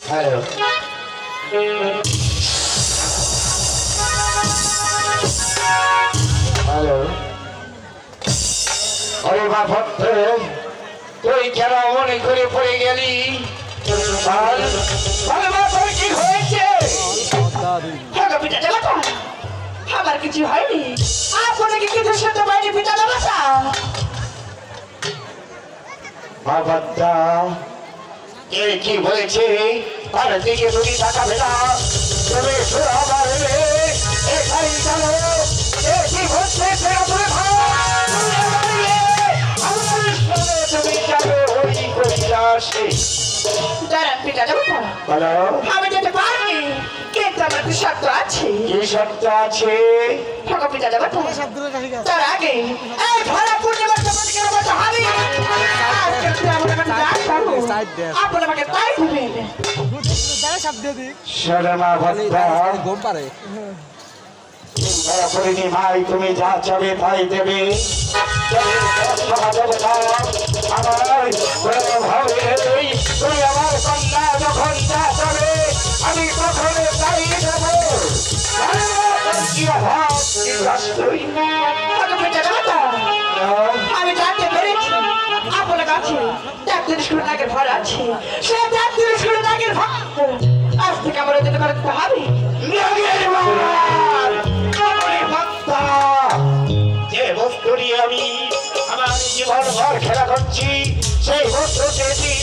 Hello hello আরে বাবা তুই কেন মনে করে পড়ে গেলি? কি হয়েছে? আমার কিছু হয়নি। আপনাকে কিছু শুনতে পাইনি পিতা বাবা। বাবাটা কে কি বলেছে তার দিকে তুমি তাকাবে না। তুমি আমার এখানে চলো, কি হচ্ছে সেটা তুমি তুমি যাবে ওই কৈলাসে। দাঁড়ান পিতা বাবা, আমি যেতে পারি কিন্তু আমার কি শর্ত আছে। কি শর্ত আছে? পিতা বাবা, তার আগে এই ধরা পূর্ণিমার চমৎকার মতো হবে। আপনি আমাকে তাই দিবেন। শর্মা ভক্তা ভাই তুমি যা চাবে তাই দেবে। তুমি আমার কন্যা যখন যা চাবে আমি কখনো তাই দেব। আমি জানতে পেরেছি আপনার কাছে 33 কোটি টাকার ভর আছে। সে 33 কোটি টাকার ভর আজ থেকে আমরা যেতে পারতে হবে। যে বস্তু নিয়ে আমি আমার জীবন ভর খেলা করছি সেই বস্তু চেয়েছি।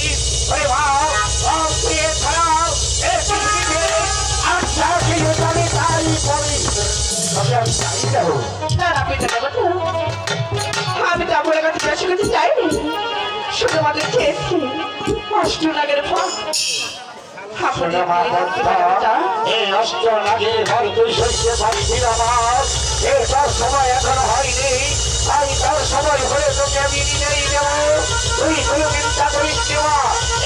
আমি তো আপনার কাছে বেশি কিছু চাইনি, শুধুমাত্র চেয়েছি কষ্ট লাগের ফল। এই অষ্ট লাগে ঘর তুই সহ্য পাচ্ছি আমার এর সময় এখন হয়নি। তাই তার সময় হলে তোকে আমি নিজেই দেব। তুই কোনো চিন্তা করিস না,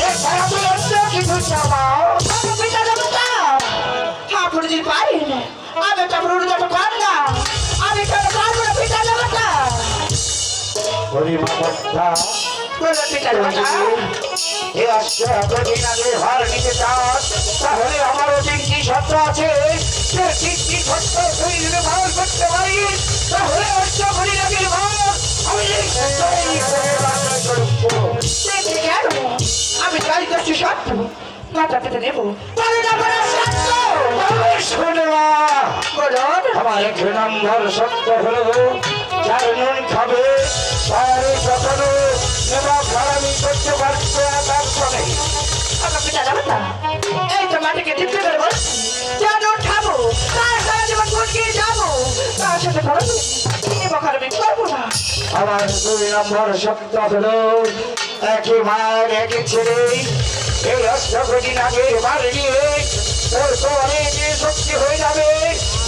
এছাড়া তুই অন্য কিছু চাওয়া। আপনি যদি পারেন আমি তো আপনার অনুযায়ী পার না, আমি কেন পারবো না পিতা দেবতা। তাহলে আমারও তিনটি শর্ত আছে। তিনটি শর্ত তুই যদি ভালো করতে পারিস তাহলে আমি গাড়ি করছি সত্য মাথা পেতে নেবো। আমার এক নম্বর সত্য হলো যার নুন খাবে তার কখনো খারামি করতে পারছে না তার সঙ্গে। এই তো মাটিকে দিতে করে বলছি কেন খাবো তার সারা জীবন ভটকিয়ে যাবো, তার সাথে খারামি করবো না। আমার 2 নম্বর সত্য হলো একই মায়ের একই ছেলে এই অষ্টকোটি নাগের মার নিয়ে তোর তো অনেক শক্তি হয়ে যাবে,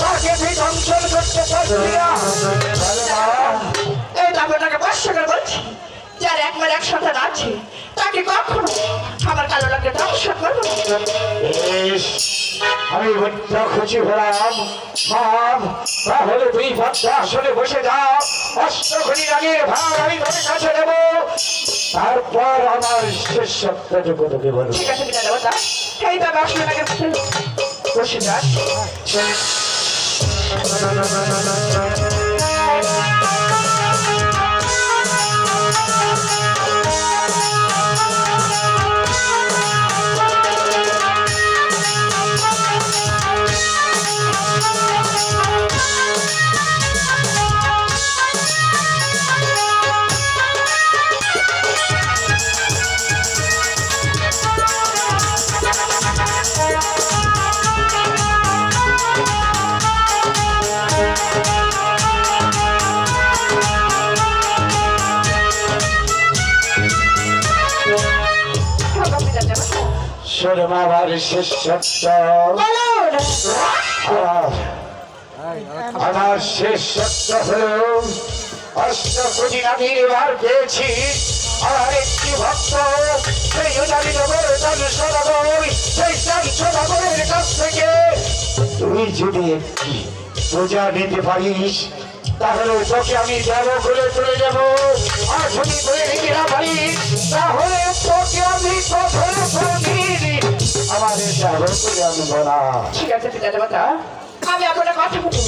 তাকে তুই ধ্বংসন করতে পারবি না। এই তো আপনাকে 500 করে বলছি যার একবার এক সন্তান আছে তাকে কখনো আমার কালো লাগে ধ্বংস করবো। আমি বড্ড খুশি হলাম। তাহলে তুই আসলে বসে যাও, অষ্টকোটি নাগের ভার আমি তোর কাছে দেবো। তারপর আমার শেষ সত্যটুকু তোকে বলবো। ঠিক আছে পিতা দেবতা, এইভাবে আসলে নাকি বসে যাস। আমার শেষ সত্য আমার শেষ সত্য হলো অষ্টকোটি নাগের ভার পেয়েছি। আর একটি ভক্ত সেই সেই কাছ থেকে তুই যদি একটি পূজা নিতে পারিস তাহলে তোকে আমি দেব করে তুলে দেব। আর যদি করে নিতে না পারিস তাহলে তোকে আমি আমার এটা হয়ে আমি বলা ঠিক আছে পিতা দেবতা আমি আপনার কথা বলবো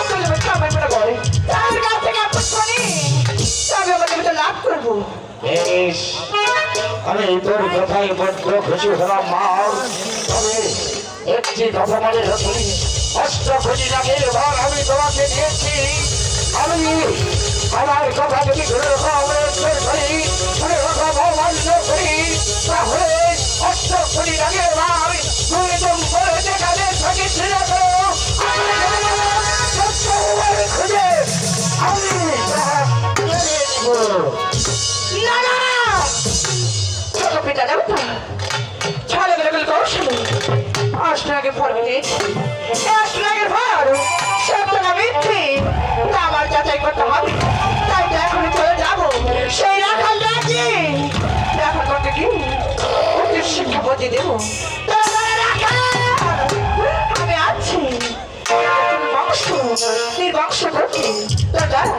চলে যাবো আমার কোনো ঘরে তার কাছ থেকে আপন শুনি তবে আমাকে আমি লাভ করবো বেশ আমি তোর কথায় বড্ড খুশি হলাম মা তবে একটি কথা মনে রাখি অষ্টভুজি নাগের ভার আমি তোমাকে দিয়েছি আমি আমার কথা যদি ধরে রাখা অবলম্বন করি ধরে রাখা অমান্য করি তাহলে অষ্টভুজি নাগের ভার দুইজন করে যেখানে থাকি ছেড়ে খুঁজে আমি না না ছোট পিতা দেবতা ছাড়ে বেরোগুলো কৌশল অষ্টনাগের ফল দিয়েছি অষ্টনাগের ফল সত্য না মিথ্যে তা আমার যাচাই করতে হবে তাই তো এখনই চলে যাবো সেই রাখাল রাজি দেখা করতে কি ওকে শিক্ষা বুঝিয়ে দেবো আমি আছি বংশ নির্বংশ করছি তোর দ্বারা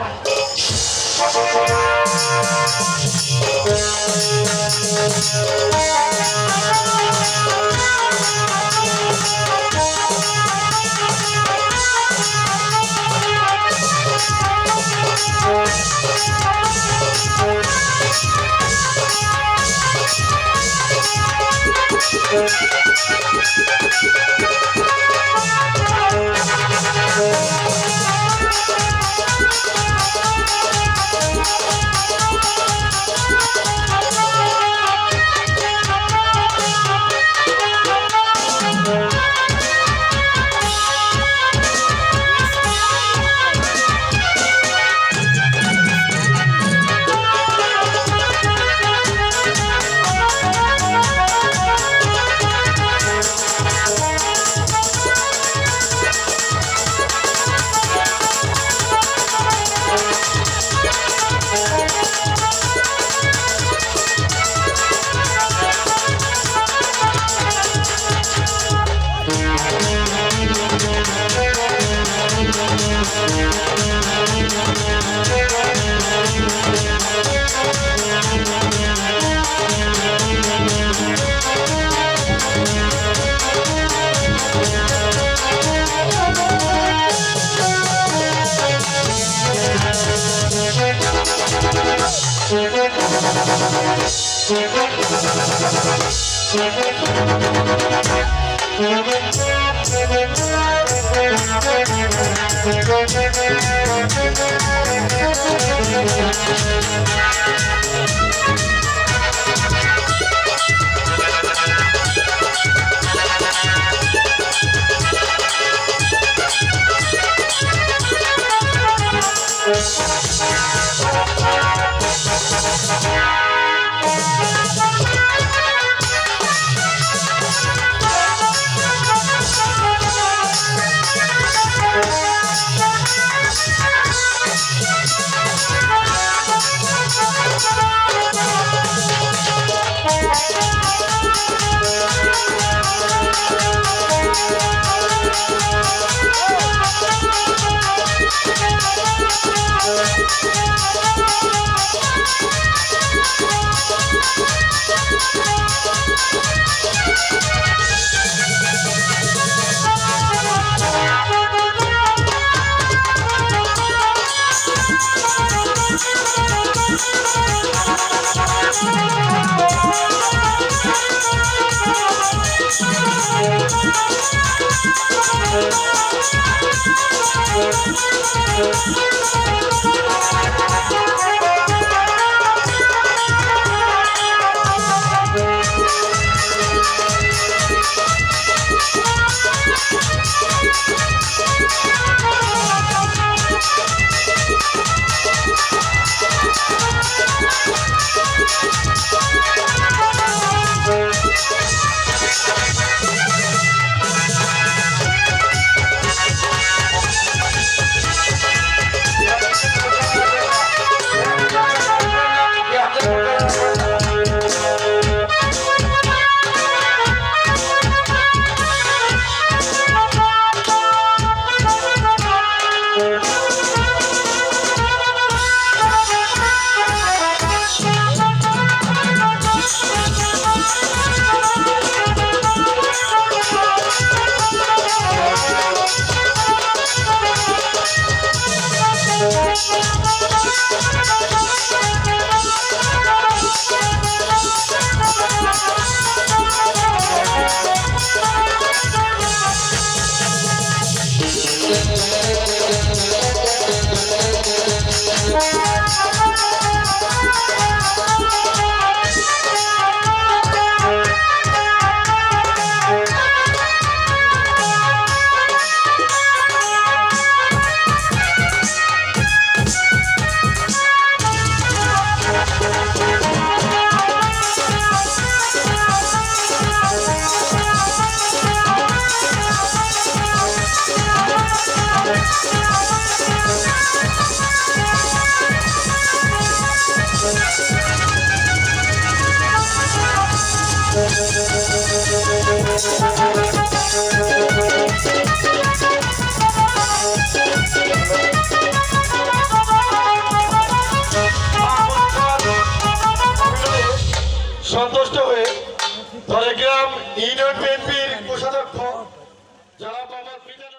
সন্তুষ্ট হয়ে ধরেগ্রাম ইউনিয়ন বিএনপির কোষাধ্যক্ষ জনাব মোহাম্মদ মিজানুর